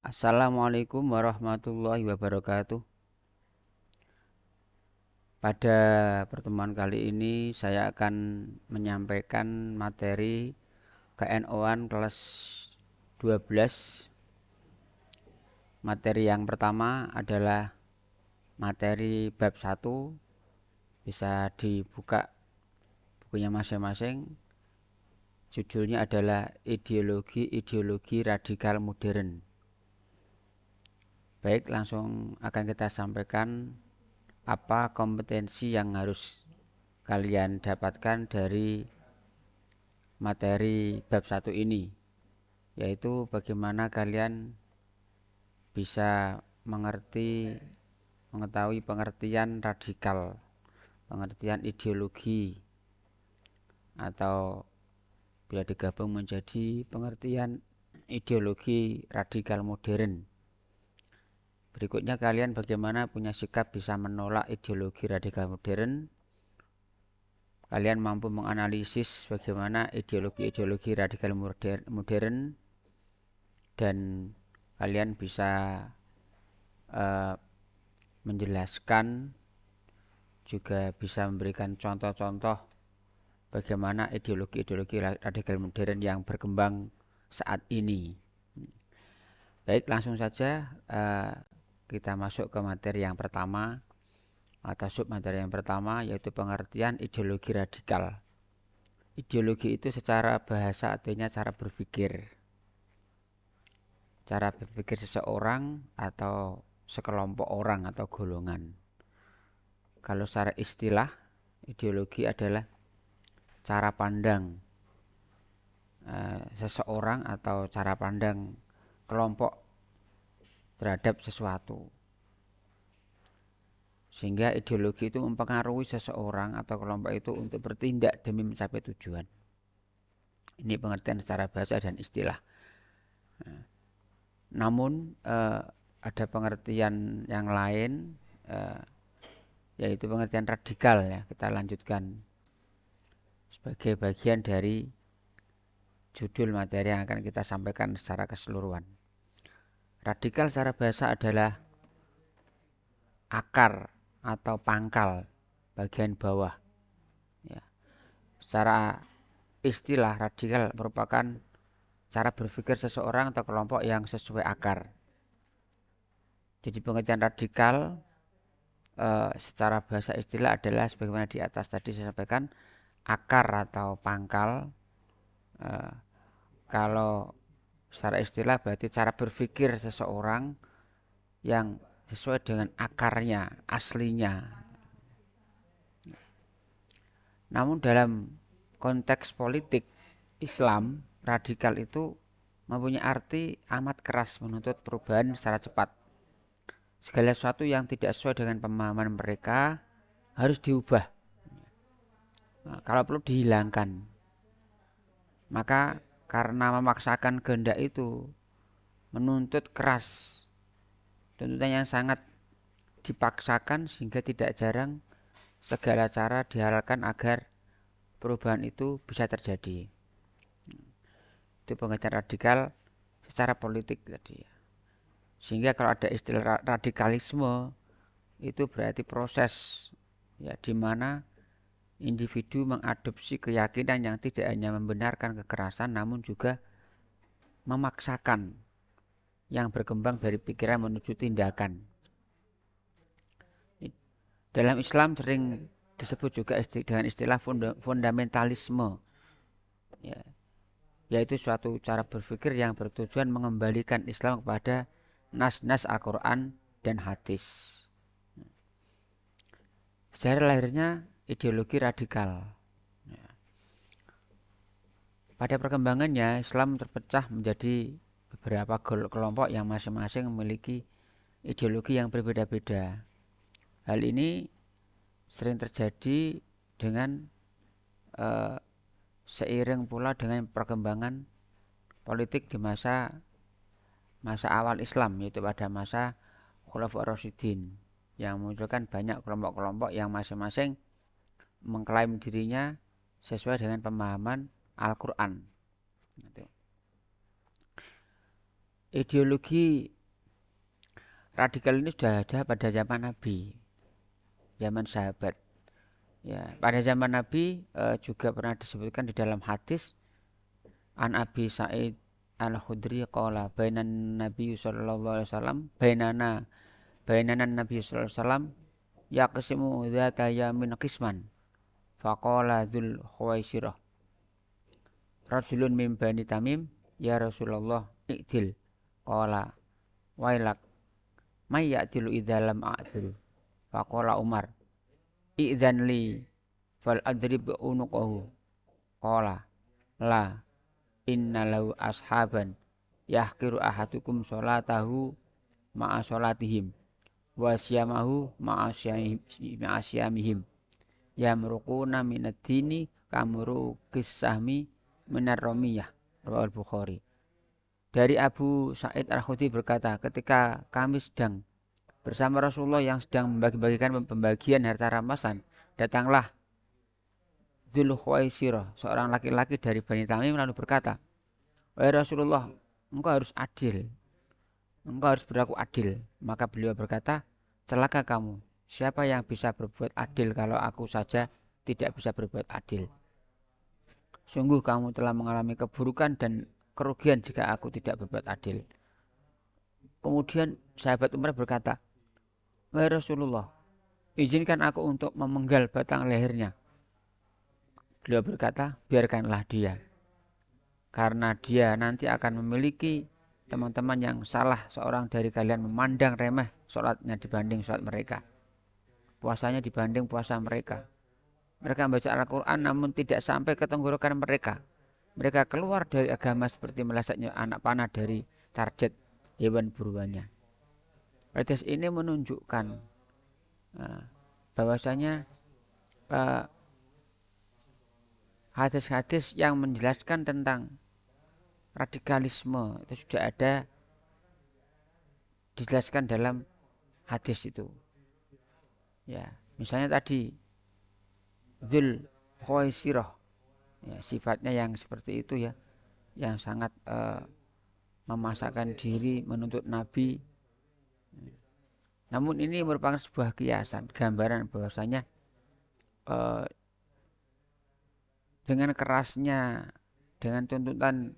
Assalamualaikum warahmatullahi wabarakatuh. Pada pertemuan kali ini saya akan menyampaikan materi KNO-an kelas 12. Materi yang pertama adalah materi bab 1. Bisa dibuka bukunya masing-masing. Judulnya adalah ideologi radikal modern. Baik, langsung akan kita sampaikan apa kompetensi yang harus kalian dapatkan dari materi bab 1 ini, yaitu bagaimana kalian bisa mengetahui pengertian radikal, pengertian ideologi, atau bila digabung menjadi pengertian ideologi radikal modern. Berikutnya kalian bagaimana punya sikap bisa menolak ideologi radikal modern. Kalian mampu menganalisis bagaimana ideologi radikal modern, dan kalian bisa menjelaskan, juga bisa memberikan contoh-contoh bagaimana ideologi radikal modern yang berkembang saat ini. Baik, langsung saja kita masuk ke materi yang pertama atau submateri yang pertama, yaitu pengertian ideologi radikal. Ideologi itu secara bahasa artinya cara berpikir seseorang atau sekelompok orang atau golongan. Kalau secara istilah, ideologi adalah cara pandang seseorang atau cara pandang kelompok terhadap sesuatu, sehingga ideologi itu mempengaruhi seseorang atau kelompok itu untuk bertindak demi mencapai tujuan. Ini pengertian secara bahasa dan istilah. Namun ada pengertian yang lain, yaitu pengertian radikal, ya. Kita lanjutkan sebagai bagian dari judul materi yang akan kita sampaikan secara keseluruhan. Radikal secara bahasa adalah akar atau pangkal bagian bawah, ya. Secara istilah, radikal merupakan cara berpikir seseorang atau kelompok yang sesuai akar. Jadi pengertian radikal secara bahasa istilah adalah sebagaimana di atas tadi saya sampaikan, akar atau pangkal. Kalau secara istilah berarti cara berpikir seseorang yang sesuai dengan akarnya, aslinya. Namun dalam konteks politik Islam, radikal itu mempunyai arti amat keras, menuntut perubahan secara cepat. Segala sesuatu yang tidak sesuai dengan pemahaman mereka harus diubah. Nah, kalau perlu dihilangkan. Maka karena memaksakan kehendak itu menuntut keras, tuntutan yang sangat dipaksakan, sehingga tidak jarang segala cara dihalalkan agar perubahan itu bisa terjadi. Itu pengertian radikal secara politik tadi. Sehingga kalau ada istilah radikalisme, itu berarti proses, ya, di mana individu mengadopsi keyakinan yang tidak hanya membenarkan kekerasan, namun juga memaksakan yang berkembang dari pikiran menuju tindakan. Dalam Islam sering disebut juga dengan istilah fundamentalisme, ya, yaitu suatu cara berpikir yang bertujuan mengembalikan Islam kepada nas-nas Al-Quran dan hadis. Sejarah lahirnya ideologi radikal. Pada perkembangannya, Islam terpecah menjadi beberapa kelompok yang masing-masing memiliki ideologi yang berbeda-beda. Hal ini sering terjadi dengan seiring pula dengan perkembangan politik di masa awal Islam, yaitu pada masa Khulafaur Rasyidin, yang memunculkan banyak kelompok-kelompok yang masing-masing mengklaim dirinya sesuai dengan pemahaman Al-Quran. Ideologi radikal ini sudah ada pada zaman Nabi, zaman sahabat. Ya, pada zaman Nabi juga pernah disebutkan di dalam hadis an Abi Sa'id Al-Khudri qala bainan Nabi sallallahu alaihi wasallam bainana Nabi sallallahu alaihi wasallam yaqsimu dzata yamin qisman faqala dzul khuwaisirah rajulun min bani Tamim ya Rasulullah i'dil qala wailak may ya'dilu idza lam a'dil faqala Umar i'dzan li fal adrib unuqahu qala la inna lahu ashaban yahkiru ahadukum sholatahu ma'a sholatihim wa siyamahu ma'a siyamihim yamruquna minad dini kamruqis sahmi minar ramiyah. Rawal Bukhari. Dari Abu Sa'id Al-Khudri berkata, ketika kami sedang bersama Rasulullah yang sedang membagi-bagikan pembagian harta rampasan, datanglah Dzul Khuwaisirah, seorang laki-laki dari Bani Tamim, lalu berkata, wahai Rasulullah, engkau harus adil, engkau harus berlaku adil. Maka beliau berkata, celaka kamu, siapa yang bisa berbuat adil kalau aku saja tidak bisa berbuat adil? Sungguh kamu telah mengalami keburukan dan kerugian jika aku tidak berbuat adil. Kemudian sahabat Umar berkata, wahai Rasulullah, izinkan aku untuk memenggal batang lehernya. Beliau berkata, biarkanlah dia, karena dia nanti akan memiliki teman-teman yang salah seorang dari kalian memandang remeh sholatnya dibanding sholat mereka, puasanya dibanding puasa mereka. Mereka membaca Al-Quran namun tidak sampai ke tenggorokan mereka. Mereka keluar dari agama seperti melesatnya anak panah dari target hewan buruannya. Hadis ini menunjukkan bahwasanya hadis-hadis yang menjelaskan tentang radikalisme itu sudah ada dijelaskan dalam hadis itu. Ya, misalnya tadi Dzul Khuwaisirah, ya, sifatnya yang seperti itu ya, yang sangat memasakkan diri menuntut Nabi. Namun ini merupakan sebuah kiasan, gambaran bahwasanya dengan kerasnya, dengan tuntutan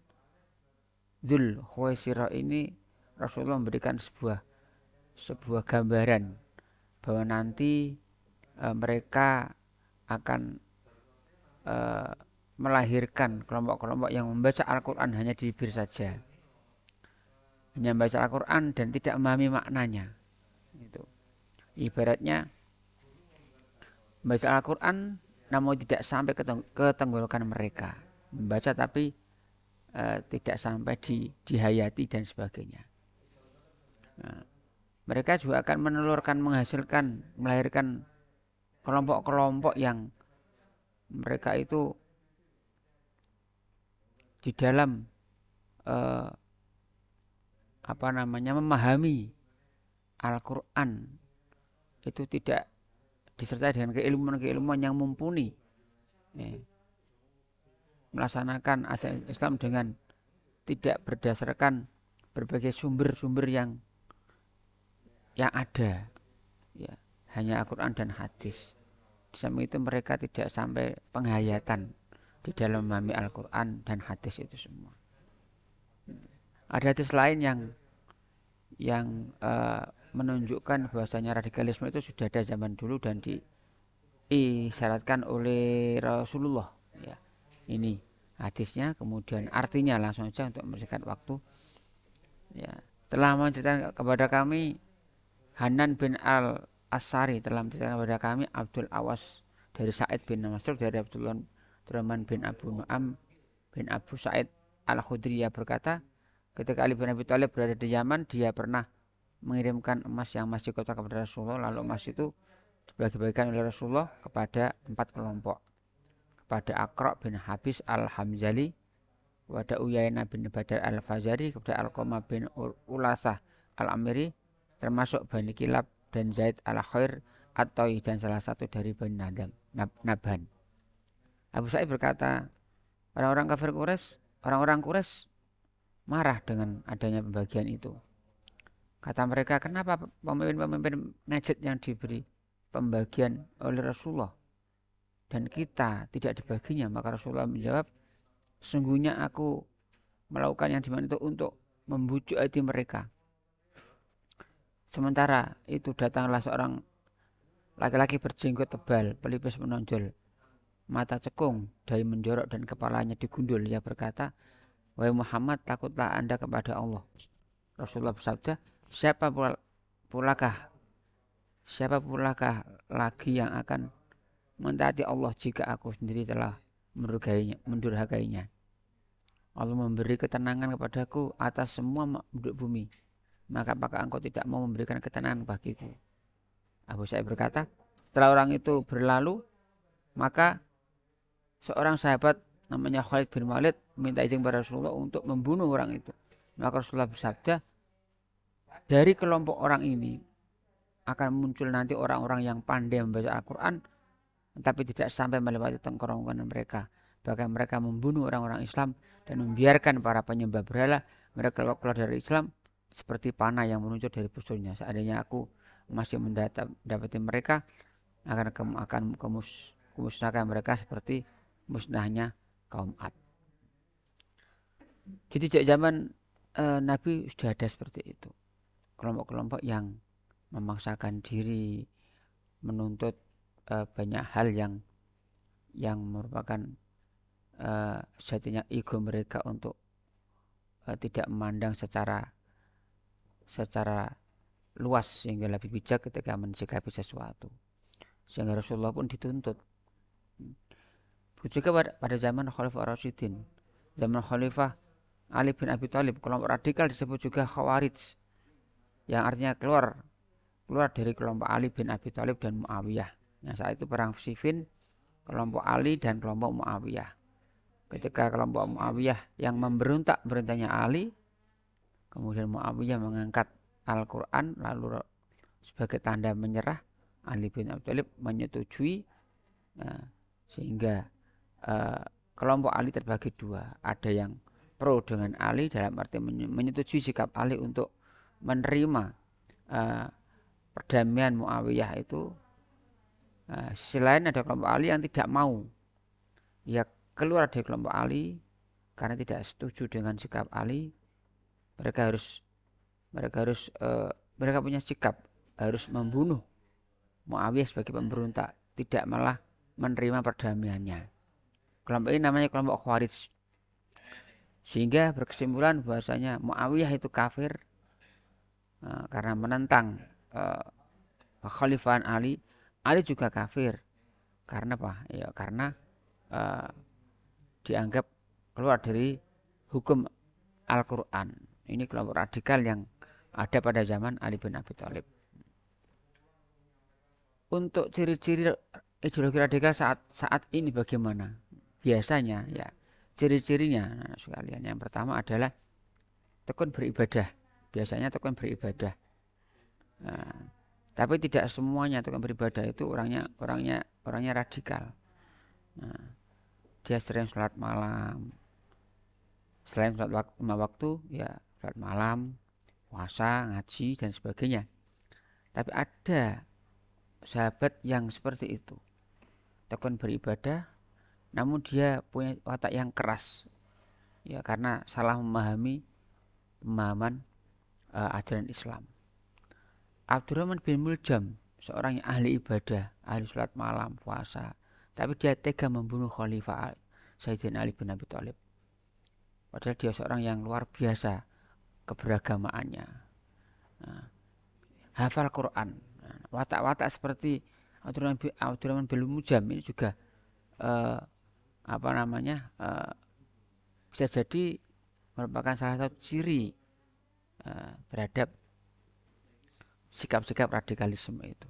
Dzul Khuwaisirah ini, Rasulullah memberikan sebuah gambaran bahwa nanti mereka akan melahirkan kelompok-kelompok yang membaca Al-Quran hanya di bibir saja, hanya membaca Al-Quran dan tidak memahami maknanya. Itu ibaratnya membaca Al-Quran namun tidak sampai ke tenggorokan mereka, membaca tapi tidak sampai dihayati dan sebagainya. Nah, mereka juga akan menelurkan, menghasilkan, melahirkan kelompok-kelompok yang mereka itu di dalam memahami Al-Quran itu tidak disertai dengan keilmuan yang mumpuni, melaksanakan ajaran Islam dengan tidak berdasarkan berbagai sumber-sumber yang ada, ya, hanya Al-Quran dan hadis. Di samping itu mereka tidak sampai penghayatan di dalam memahami Al-Quran dan hadis itu semua. Ada hadis lain yang menunjukkan bahwasanya radikalisme itu sudah ada zaman dulu dan diisyaratkan oleh Rasulullah. Ya, ini hadisnya, kemudian artinya langsung saja untuk membersihkan waktu. Ya, telah menceritakan kepada kami Hanan bin Al-Asari, telah menceritakan kepada kami Abdul Awas dari Sa'id bin Masruq dari Abdurrahman bin Abu Nu'am bin Abu Sa'id Al-Khudri berkata, ketika Ali bin Abi Thalib berada di Yaman, dia pernah mengirimkan emas yang masih kotor kepada Rasulullah, lalu emas itu dibagi-bagikan oleh Rasulullah kepada 4 kelompok, kepada Aqra' bin Habis Al-Hamzali, kepada Uyainah bin Badar Al-Fazari, kepada Alqamah bin Ulasah Al-Amiri, termasuk Bani Kilab dan Zaid Al-Khair atau dan salah satu dari Bani Nabhan. Abu Sa'id berkata, orang-orang Quraisy marah dengan adanya pembagian itu. Kata mereka, kenapa pemimpin-pemimpin Najd yang diberi pembagian oleh Rasulullah dan kita tidak dibaginya? Maka Rasulullah menjawab, sungguhnya aku melakukan yang dimana itu untuk membujuk hati mereka. Sementara itu datanglah seorang laki-laki berjenggot tebal, pelipis menonjol, mata cekung, dahi menjorok dan kepalanya digundul. Ia berkata, wahai Muhammad, takutlah Anda kepada Allah. Rasulullah bersabda, siapa pulakah lagi yang akan mentaati Allah jika aku sendiri telah mendurhakainya. Allah memberi ketenangan kepadaku atas semua penduduk bumi. Maka apakah engkau tidak mau memberikan ketenangan bagiku? Abu Sa'id berkata, setelah orang itu berlalu, maka seorang sahabat namanya Khalid bin Walid minta izin kepada Rasulullah untuk membunuh orang itu. Maka Rasulullah bersabda, dari kelompok orang ini akan muncul nanti orang-orang yang pandai membaca Al-Quran, tapi tidak sampai melewati tengkorongan mereka. Bahkan mereka membunuh orang-orang Islam dan membiarkan para penyembah berhala mereka keluar dari Islam seperti panah yang meluncur dari busurnya. Seandainya aku masih mendapati mereka, akan kumusnahkan mereka seperti musnahnya kaum Ad. Jadi sejak zaman Nabi sudah ada seperti itu. Kelompok-kelompok yang memaksakan diri menuntut banyak hal yang merupakan sejatinya ego mereka untuk tidak memandang secara luas sehingga lebih bijak ketika mensikapi sesuatu. Sehingga Rasulullah pun dituntut. Juga pada zaman Khalifah Rasyidin, zaman Khalifah Ali bin Abi Thalib, kelompok radikal disebut juga Khawarij, yang artinya keluar dari kelompok Ali bin Abi Thalib dan Muawiyah. Yang saat itu perang Siffin, kelompok Ali dan kelompok Muawiyah. Ketika kelompok Muawiyah yang memberontak perintahnya Ali, kemudian Muawiyah mengangkat Al-Quran lalu sebagai tanda menyerah, Ali bin Abi Thalib menyetujui, sehingga kelompok Ali terbagi dua. Ada yang pro dengan Ali dalam arti menyetujui sikap Ali untuk menerima perdamaian Muawiyah itu. Sisi lain ada kelompok Ali yang tidak mau, ya keluar dari kelompok Ali karena tidak setuju dengan sikap Ali. Mereka punya sikap harus membunuh Muawiyah sebagai pemberontak, tidak malah menerima perdamaiannya. Kelompok ini namanya kelompok Khawarij. Sehingga berkesimpulan bahwasanya Muawiyah itu kafir karena menentang kekhalifahan Ali. Ali juga kafir karena apa? Ya karena dianggap keluar dari hukum Al-Quran. Ini kelompok radikal yang ada pada zaman Ali bin Abi Thalib. Untuk ciri-ciri ideologi radikal saat ini bagaimana? Biasanya ya ciri-cirinya sekalian. Yang pertama adalah tekun beribadah. Biasanya tekun beribadah. Tapi tidak semuanya tekun beribadah itu orangnya radikal. Dia sering sholat malam. Selain sholat waktu, ya sholat malam, puasa, ngaji dan sebagainya. Tapi ada sahabat yang seperti itu, tekun beribadah, namun dia punya watak yang keras, ya karena salah pemahaman ajaran Islam. Abdurrahman bin Muljam, seorang yang ahli ibadah, ahli sholat malam, puasa, tapi dia tega membunuh Khalifah Sayyidina Ali bin Abi Thalib. Padahal dia seorang yang luar biasa keberagamaannya, hafal Quran. Watak-watak seperti Abdurrahman bin Muljam ini juga bisa jadi merupakan salah satu ciri terhadap sikap-sikap radikalisme itu.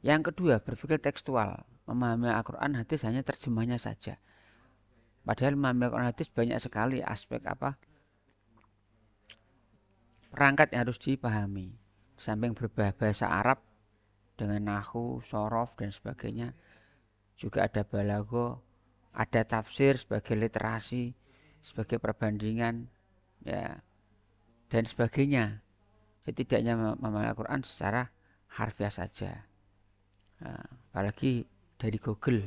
Yang kedua, berpikir tekstual, memahami Al-Quran hadis hanya terjemahnya saja. Padahal memahami Al-Quran hadis banyak sekali aspek perangkat yang harus dipahami. Di samping berbahasa Arab dengan nahwu, shorof dan sebagainya, juga ada balagho, ada tafsir sebagai literasi, sebagai perbandingan, ya dan sebagainya. setidaknya memahami Al-Quran secara harfiah saja. Apalagi dari Google.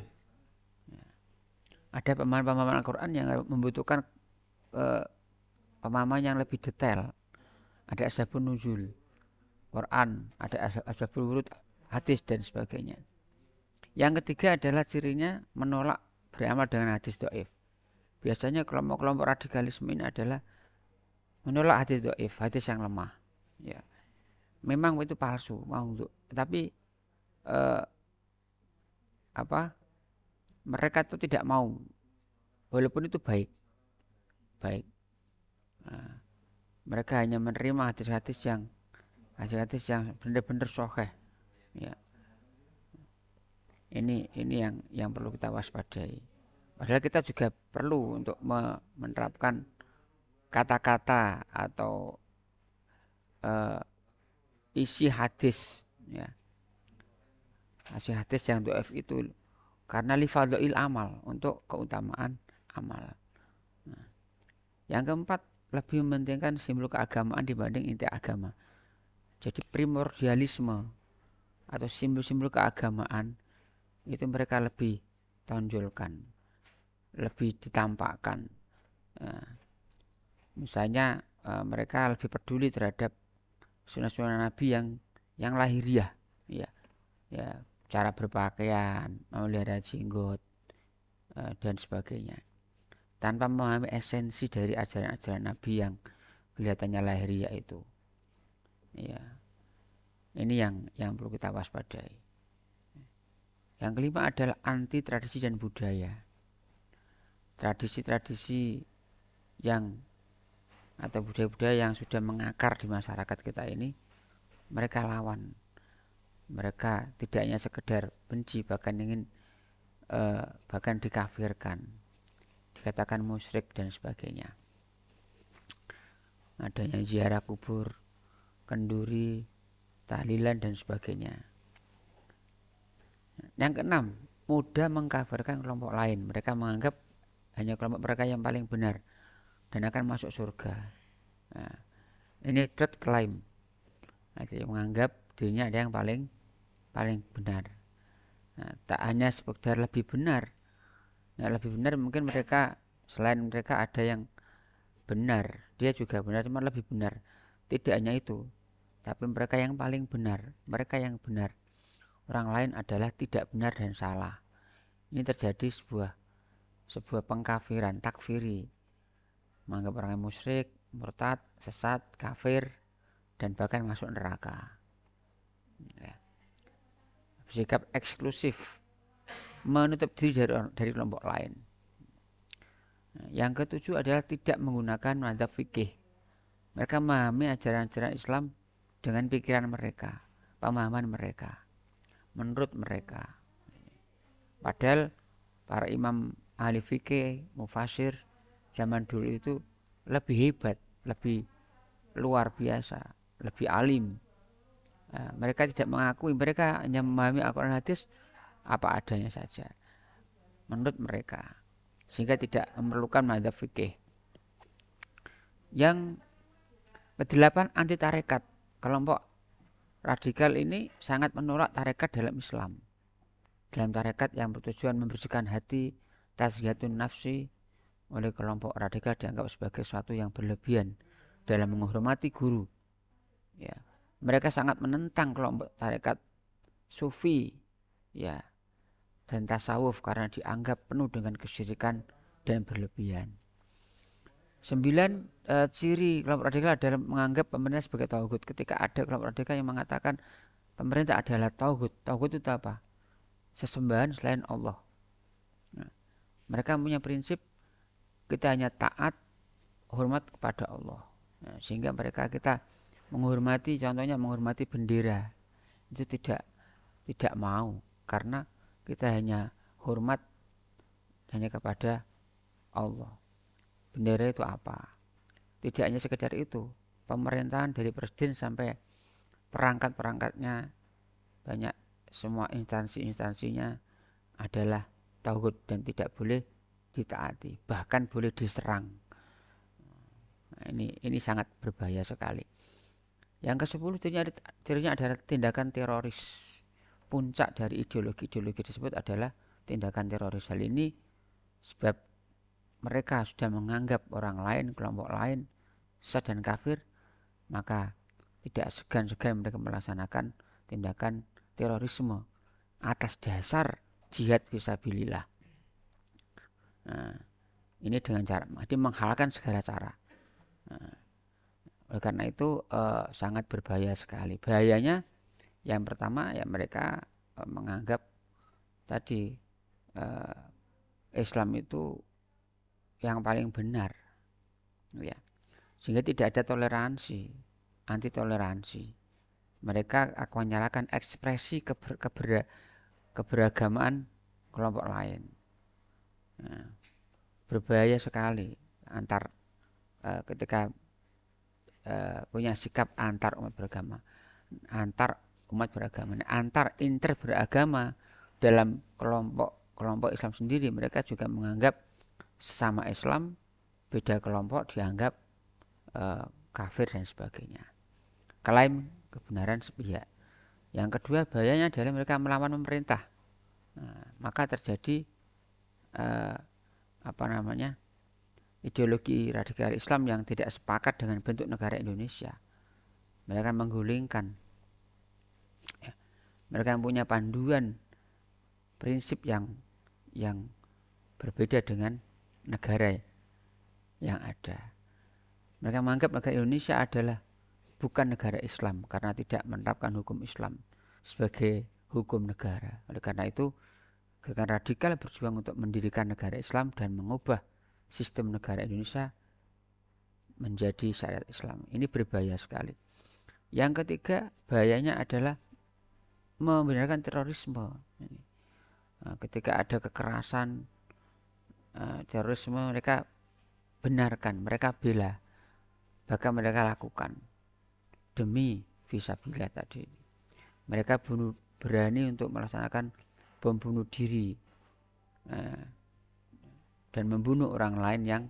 Ada pemahaman Al-Quran yang membutuhkan pemahaman yang lebih detail. Ada asbabun nuzul Quran, ada asbabul wurud hadis dan sebagainya. Yang ketiga adalah cirinya menolak beramal dengan hadis dhaif. Biasanya kelompok-kelompok radikalisme ini adalah menolak hadis dhaif, hadis yang lemah. Ya, memang itu palsu, tapi mereka itu tidak mau, walaupun itu baik. Mereka hanya menerima hadis-hadis yang benar-benar sahih. Ya. Ini yang perlu kita waspadai. Padahal kita juga perlu untuk menerapkan kata-kata atau isi hadis, ya. Isi hadis yang dhaif itu karena lifadhil amal, untuk keutamaan amal. Yang keempat, lebih mementingkan simbol keagamaan dibanding inti agama. Jadi primordialisme atau simbol-simbol keagamaan itu mereka lebih tonjolkan, lebih ditampakkan. Misalnya mereka lebih peduli terhadap sunnah-sunnah Nabi yang lahiriah, ya, cara berpakaian, memelihara jenggot dan sebagainya, tanpa memahami esensi dari ajaran-ajaran Nabi yang kelihatannya lahiriah itu. Ya, ini yang perlu kita waspadai. Yang kelima adalah anti tradisi dan budaya. Tradisi-tradisi atau budaya-budaya yang sudah mengakar di masyarakat kita ini, mereka lawan. Mereka tidak hanya sekedar benci, bahkan ingin bahkan dikafirkan, dikatakan musyrik dan sebagainya. Adanya ziarah kubur, kenduri, tahlilan dan sebagainya. Yang keenam, mudah mengkafirkan kelompok lain. Mereka menganggap hanya kelompok mereka yang paling benar dan akan masuk surga. Nah, ini third claim. Jadi menganggap dirinya ada yang paling benar. Nah, tak hanya sekedar lebih benar. Nah, lebih benar mungkin mereka, selain mereka ada yang benar, dia juga benar, cuma lebih benar. Tidak hanya itu, tapi mereka yang paling benar, mereka yang benar. Orang lain adalah tidak benar dan salah. Ini terjadi sebuah pengkafiran, takfiri, menganggap orang yang musyrik, murtad, sesat, kafir, dan bahkan masuk neraka. Ya. Sikap eksklusif, menutup diri dari kelompok lain. Yang ketujuh adalah tidak menggunakan mazhab fikih. Mereka memahami ajaran-ajaran Islam dengan pikiran mereka, pemahaman mereka, menurut mereka. Padahal para imam ahli fikih, mufasir zaman dulu itu lebih hebat, lebih luar biasa, lebih alim. Mereka tidak mengakui, mereka hanya memahami Al-Quran hadis apa adanya saja menurut mereka, sehingga tidak memerlukan mazhab fikih. Yang kedelapan, anti tarekat. Kelompok radikal ini sangat menolak tarekat dalam Islam. Dalam tarekat yang bertujuan membersihkan hati, tazkiyatun nafsi, oleh kelompok radikal dianggap sebagai sesuatu yang berlebihan dalam menghormati guru. Ya, mereka sangat menentang kelompok tarekat sufi, ya, dan tasawuf karena dianggap penuh dengan kesyirikan dan berlebihan. 9, ciri kelompok radikal adalah menganggap pemerintah sebagai tauhid. Ketika ada kelompok radikal yang mengatakan pemerintah adalah tauhid, tauhid itu apa? Sesembahan selain Allah. Nah, mereka punya prinsip kita hanya taat, hormat kepada Allah. Nah, sehingga kita menghormati, contohnya menghormati bendera itu tidak mau, karena kita hanya hormat hanya kepada Allah. Bendera itu apa? Tidak hanya sekedar itu, pemerintahan dari presiden sampai perangkat-perangkatnya, banyak, semua instansi-instansinya adalah tauhid dan tidak boleh ditaati, bahkan boleh diserang. Nah, ini sangat berbahaya sekali. Yang ke-10 cirinya adalah tindakan teroris. Puncak dari ideologi-ideologi tersebut adalah tindakan teroris. Hal ini sebab mereka sudah menganggap orang lain, kelompok lain sesat dan kafir, maka tidak segan-segan mereka melaksanakan tindakan terorisme atas dasar jihad fisabilillah. Nah, ini dengan cara menghalalkan segala cara. Nah, oleh karena itu sangat berbahaya sekali. Bahayanya yang pertama ya mereka menganggap tadi Islam itu yang paling benar, ya. Sehingga tidak ada toleransi, anti toleransi. Mereka akan menyalahkan ekspresi keberagamaan kelompok lain. Nah, berbahaya sekali ketika punya sikap antar umat beragama, antar inter beragama dalam kelompok Islam sendiri. Mereka juga menganggap sesama Islam, beda kelompok dianggap kafir dan sebagainya. Klaim kebenaran sepihak. Yang kedua bahayanya adalah mereka melawan pemerintah. Nah, maka terjadi ideologi radikal Islam yang tidak sepakat dengan bentuk negara Indonesia. Mereka menggulingkan. Ya, mereka punya panduan prinsip yang berbeda dengan negara yang ada. Mereka menganggap negara Indonesia adalah bukan negara Islam karena tidak menerapkan hukum Islam sebagai hukum negara. Oleh karena itu, gerakan radikal berjuang untuk mendirikan negara Islam dan mengubah sistem negara Indonesia menjadi syariat Islam. Ini berbahaya sekali. Yang ketiga, bahayanya adalah membenarkan terorisme. Ketika ada kekerasan, terorisme, mereka benarkan, mereka bela, bahkan mereka lakukan demi fisabilillah tadi. Mereka berani untuk melaksanakan bom bunuh diri dan membunuh orang lain yang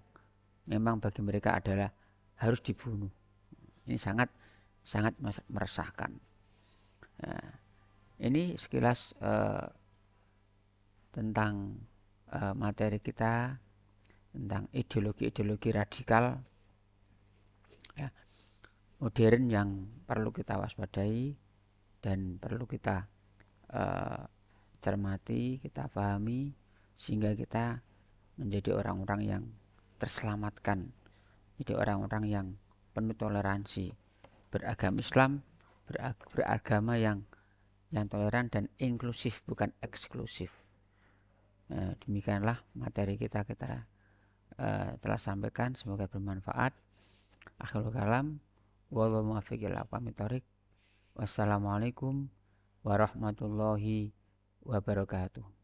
memang bagi mereka adalah harus dibunuh. Ini sangat meresahkan. Nah, ini sekilas tentang materi kita tentang ideologi radikal ya, modern yang perlu kita waspadai dan perlu kita cermati, kita pahami sehingga kita menjadi orang-orang yang terselamatkan, jadi orang-orang yang penuh toleransi, beragama Islam, beragama yang toleran dan inklusif, bukan eksklusif. Demikianlah materi kita telah sampaikan, semoga bermanfaat. Akhirul kalam, wallahu muwaffiq ila aqwamit thoriq. Wassalamualaikum warahmatullahi wabarakatuh.